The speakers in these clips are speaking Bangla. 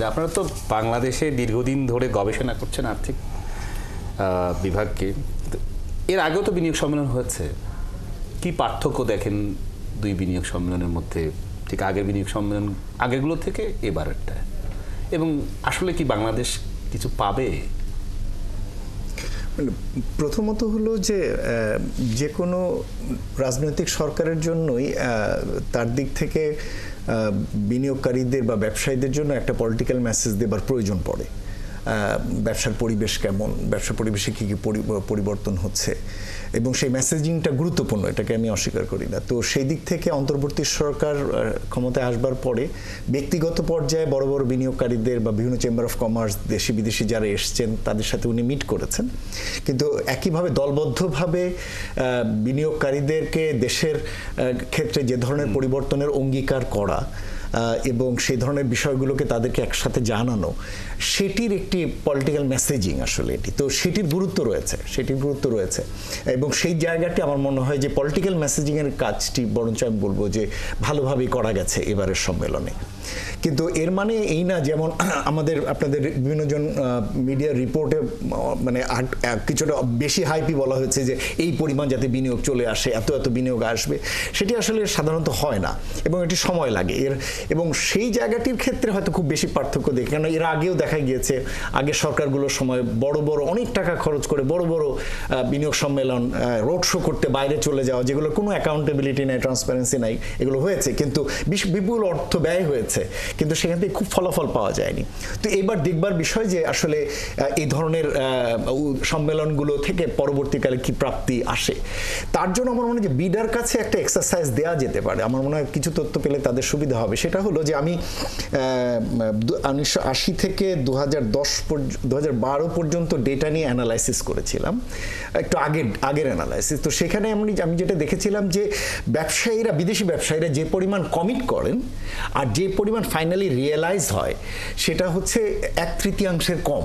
আপনারা তো বাংলাদেশে দীর্ঘদিন ধরে গবেষণা করছেন আর্থিক বিভাগকে, এর আগেও তো বিনিয়োগ সম্মেলন হয়েছে, কি পার্থক্য দেখেন দুই বিনিয়োগ সম্মেলনের মধ্যে, ঠিক আগের বিনিয়োগ সম্মেলন আগেরগুলো থেকে এবারেরটা, এবং আসলে কি বাংলাদেশ কিছু পাবে? প্রথমত হলো যে কোনো রাজনৈতিক সরকারের জন্যই তার দিক থেকে বিনিয়োগকারীদের বা ব্যবসায়ীদের জন্য একটা পলিটিক্যাল মেসেজ দেবার প্রয়োজন পড়ে। ব্যবসার পরিবেশ কেমন, ব্যবসার পরিবেশে কী কী পরিবর্তন হচ্ছে, এবং সেই মেসেজিংটা গুরুত্বপূর্ণ, এটাকে আমি অস্বীকার করি না। তো সেই দিক থেকে অন্তর্বর্তী সরকার ক্ষমতায় আসবার পরে ব্যক্তিগত পর্যায়ে বড় বড় বিনিয়োগকারীদের বা বিভিন্ন চেম্বার অফ কমার্স, দেশি বিদেশি যারা এসছেন তাদের সাথে উনি মিট করেছেন, কিন্তু একইভাবে দলবদ্ধভাবে বিনিয়োগকারীদেরকে দেশের ক্ষেত্রে যে ধরনের পরিবর্তনের অঙ্গীকার করা এবং সেই ধরনের বিষয়গুলোকে তাদেরকে একসাথে জানানো, সেটির একটি পলিটিক্যাল মেসেজিং আসলে এটি। তো সেটির গুরুত্ব রয়েছে এবং সেই জায়গাটি আমার মনে হয় যে পলিটিক্যাল মেসেজিংয়ের কাজটি বরঞ্চ আমি বলবো যে ভালোভাবেই করা গেছে এবারের সম্মেলনে। কিন্তু এর মানে এই না যেমন আপনাদের বিভিন্ন জন মিডিয়ার রিপোর্টে মানে কিছুটা বেশি হাইপি বলা হয়েছে যে এই পরিমাণ যাতে বিনিয়োগ চলে আসে, এত বিনিয়োগ আসবে, সেটি আসলে সাধারণত হয় না এবং এটি সময় লাগে এবং সেই জায়গাটির ক্ষেত্রে হয়তো খুব বেশি পার্থক্য দেখি, কারণ এর আগেও দেখা গিয়েছে আগের সরকারগুলোর সময় বড় বড় অনেক টাকা খরচ করে বড় বড় বিনিয়োগ সম্মেলন, রোড শো করতে বাইরে চলে যাওয়া, যেগুলো কোনো অ্যাকাউন্টেবিলিটি নাই, ট্রান্সপারেন্সি নাই, এগুলো হয়েছে, কিন্তু বিপুল অর্থ ব্যয় হয়েছে, কিন্তু সেখান থেকে খুব ফলাফল পাওয়া যায়নি। তো এবার দেখবার বিষয় যে আসলে এই ধরনের সম্মেলনগুলো থেকে পরবর্তীকালে কি প্রাপ্তি আসে। তার জন্য আমার মনে হয় যে বিডার কাছে একটা এক্সারসাইজ দেওয়া যেতে পারে, আমার মনে হয় কিছু তথ্য পেলে তাদের সুবিধা হবে। সেটা হলো যে আমি 1980 থেকে 2012 পর্যন্ত ডেটা নিয়ে অ্যানালাইসিস করেছিলাম, একটু আগের অ্যানালাইসিস। তো সেখানে আমি যেটা দেখেছিলাম যে বিদেশি ব্যবসায়ীরা যে পরিমাণ কমিট করেন আর যে পরিমাণ ফাইনালি রিয়েলাইজ হয় সেটা হচ্ছে 1/3 কম,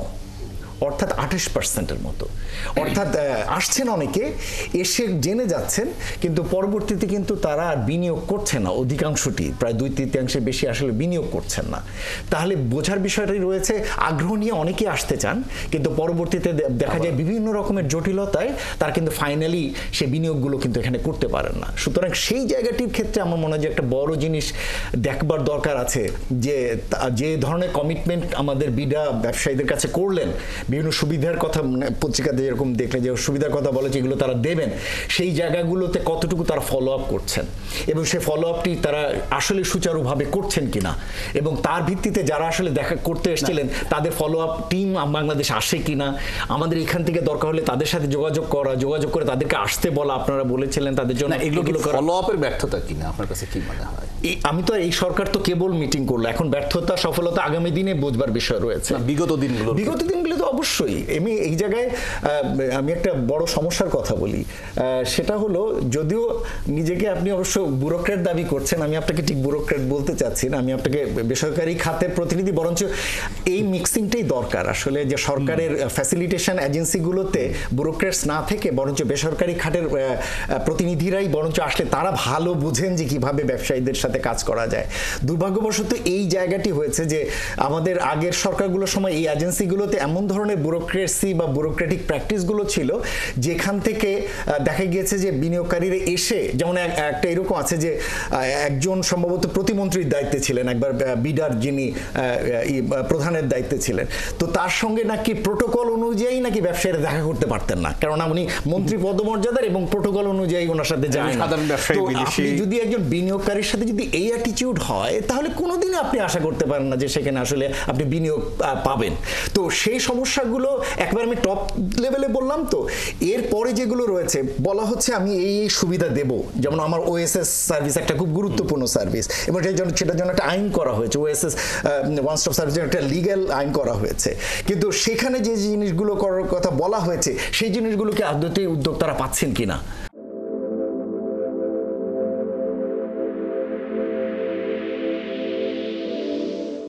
অর্থাৎ 28% মতো। অর্থাৎ আসছেন অনেকে, এসে জেনে যাচ্ছেন, কিন্তু পরবর্তীতে কিন্তু তারা আর বিনিয়োগ করছে না, অধিকাংশটি প্রায় 2/3 বেশি আসলে বিনিয়োগ করছেন না। তাহলে বোঝার বিষয়টাই রয়েছে, আগ্রহ নিয়ে অনেকেই আসতে চান, কিন্তু পরবর্তীতে দেখা যায় বিভিন্ন রকমের জটিলতায় তারা কিন্তু ফাইনালি সে বিনিয়োগগুলো কিন্তু এখানে করতে পারেন না। সুতরাং সেই জায়গাটির ক্ষেত্রে আমার মনে হয় যে একটা বড় জিনিস দেখবার দরকার আছে, যে ধরনের কমিটমেন্ট আমাদের বিডা ব্যবসায়ীদের কাছে করলেন, বিভিন্ন সুবিধার কথা পত্রিকাতে যেরকম দেখলে যে সুবিধার কথা বলে যেগুলো তারা দেবেন, সেই জায়গাগুলোতে কতটুকু তারা ফলো আপ করছেন এবং সেই ফলো আপটি তারা আসলে সুচারুভাবে করছেন কিনা, এবং তার ভিত্তিতে যারা আসলে দেখা করতে এসেছিলেন তাদের ফলো আপ টিম বাংলাদেশ আসে কিনা, আমাদের এখান থেকে দরকার হলে তাদের সাথে যোগাযোগ করে তাদেরকে আসতে বলা, আপনারা বলেছিলেন তাদের জন্য এগুলো ফলো আপের ব্যর্থতা কিনা আপনার কাছে কি মনে হয়? আমি তো এই সরকার তো কেবল মিটিং করলো, এখন ব্যর্থতা সফলতা আগামী দিনে বুঝবার বিষয় রয়েছে। বিগত দিনগুলো তো অবশ্যই। এই জায়গায় আমি একটা বড় সমস্যার কথা বলি, সেটা হলো যদিও নিজেকে আপনি অবশ্য ব্যুরোক্র্যাট দাবি করছেন, আমি আপনাকে ঠিক ব্যুরোক্র্যাট বলতে চাচ্ছি না, আমি আপনাকে বেসরকারি খাতের প্রতিনিধি, বরঞ্চ এই মিক্সিংটাই দরকার আসলে, যে সরকারের ফ্যাসিলিটেশন এজেন্সিগুলোতে ব্যুরোক্র্যাটস না থেকে বরঞ্চ বেসরকারি খাতের প্রতিনিধিরাই বরঞ্চ আসলে তারা ভালো বুঝেন যে কিভাবে ব্যবসায়ীদের সাথে কাজ করা যায়। দুর্ভাগ্যবশত এই জায়গাটি হয়েছে যে আমাদের আগের সরকারগুলোর সময় এই এজেন্সিগুলোতে এমন ধরনের ব্যুরোক্রেসি বা ব্যুরোক্রেটিক প্র্যাকটিসগুলো ছিল যেখান থেকে দেখা গিয়েছে যে বিনিয়োগকারীরা এসে, যেমন একটা এরকম আছে যে একজন সম্ভবত প্রতিমন্ত্রীর দায়িত্বে ছিলেন, একবার বিডার যিনি প্রধানের দায়িত্বে ছিলেন, তো তার সঙ্গে নাকি প্রোটোকল অনুযায়ী নাকি ব্যবসায়ীরা দেখা করতে পারতেন না, কারণ উনি মন্ত্রী পদমর্যাদার এবং প্রোটোকল অনুযায়ী ওনার সাথে যায় না। তো আপনি যদি একজন বিনিয়োগকারীর সাথে যদি এই অ্যাটিটিউড হয়, তাহলে কোনোদিনই আপনি আশা করতে পারেন না যে সেখানে আসলে আপনি বিনিয়োগ পাবেন। তো সেই সমস্যাগুলো একবার আমি টপ লেভেলে বললাম। তো এরপরে যেগুলো রয়েছে বলা হচ্ছে আমি এই সুবিধা দেব, যেমন আমার ওএসএস সার্ভিস একটা খুব গুরুত্বপূর্ণ সার্ভিস, এবং সেটার জন্য একটা আইন করা হয়েছে, ওএসএস ওয়ান স্টপ সার্ভিসের একটা লিগ্যাল আইন করা হয়েছে, কিন্তু সেখানে যে জিনিসগুলো করার কথা বলা হয়েছে সেই জিনিসগুলোকে আদতে উদ্যোক্তারা পাচ্ছেন কিনা